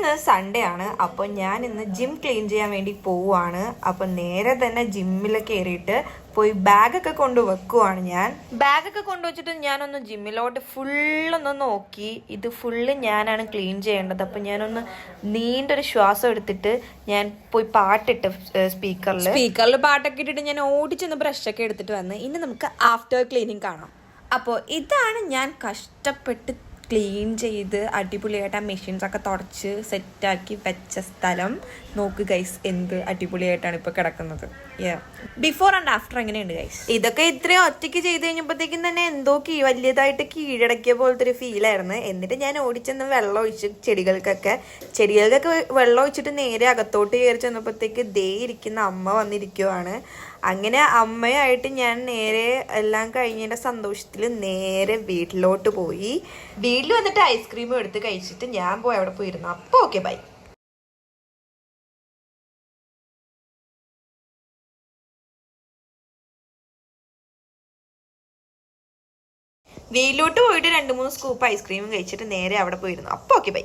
ഇന്ന് സൺഡേ ആണ്. അപ്പോൾ ഞാൻ ഇന്ന് ജിം ക്ലീൻ ചെയ്യാൻ വേണ്ടി പോവുകയാണ്. അപ്പോൾ നേരെ തന്നെ ജിമ്മിൽ കയറിയിട്ട് പോയി ബാഗൊക്കെ കൊണ്ട് വെക്കുവാണ്. ഞാൻ ബാഗൊക്കെ കൊണ്ടുവച്ചിട്ട് ഞാനൊന്ന് ജിമ്മിലോട്ട് ഫുള്ളൊന്ന് നോക്കി. ഇത് ഫുള്ള് ഞാനാണ് ക്ലീൻ ചെയ്യേണ്ടത്. അപ്പോൾ ഞാനൊന്ന് നീണ്ടൊരു ശ്വാസം എടുത്തിട്ട് ഞാൻ പോയി പാട്ടിട്ട് സ്പീക്കറിൽ പാട്ടൊക്കെ ഇട്ടിട്ട് ഞാൻ ഓടിച്ചൊന്ന് ബ്രഷൊക്കെ എടുത്തിട്ട് വന്ന് ഇനി നമുക്ക് ആഫ്റ്റർ ക്ലീനിങ് കാണാം. അപ്പോൾ ഇതാണ് ഞാൻ കഷ്ടപ്പെട്ട് ക്ലീൻ ചെയ്ത് അടിപൊളിയായിട്ട് ആ മെഷീൻസൊക്കെ തുടച്ച് സെറ്റാക്കി വെച്ച സ്ഥലം. നോക്ക് ഗൈസ്, എന്ത് അടിപൊളിയായിട്ടാണ് ഇപ്പോൾ കിടക്കുന്നത്. ബിഫോർ ആൻഡ് ആഫ്റ്റർ എങ്ങനെയുണ്ട് ഗൈസ്? ഇതൊക്കെ ഇത്രയും ഒറ്റയ്ക്ക് ചെയ്ത് കഴിഞ്ഞപ്പോഴത്തേക്കും തന്നെ എന്തോ വലിയതായിട്ട് കീഴടക്കിയ പോലത്തെ ഒരു ഫീലായിരുന്നു. എന്നിട്ട് ഞാൻ ഓടിച്ചെന്ന് വെള്ളം ഒഴിച്ച് ചെടികൾക്കൊക്കെ വെള്ളം ഒഴിച്ചിട്ട് നേരെ അകത്തോട്ട് കയറി ചെന്നപ്പോഴത്തേക്ക് ദേ ഇരിക്കുന്ന അമ്മ വന്നിരിക്കുവാണ്. അങ്ങനെ അമ്മയായിട്ട് ഞാൻ നേരെ എല്ലാം കഴിഞ്ഞതിൻ്റെ സന്തോഷത്തിൽ നേരെ വീട്ടിലോട്ട് പോയി. വീട്ടിൽ വന്നിട്ട് ഐസ്ക്രീമും എടുത്ത് കഴിച്ചിട്ട് ഞാൻ പോയി അവിടെ പോയിരുന്നു. അപ്പോൾ ഓക്കെ ബൈ. വീട്ടിലോട്ട് പോയിട്ട് 2-3 സ്കൂപ്പ് ഐസ്ക്രീമും കഴിച്ചിട്ട് നേരെ അവിടെ പോയിരുന്നു. അപ്പോൾ ഓക്കെ ബൈ.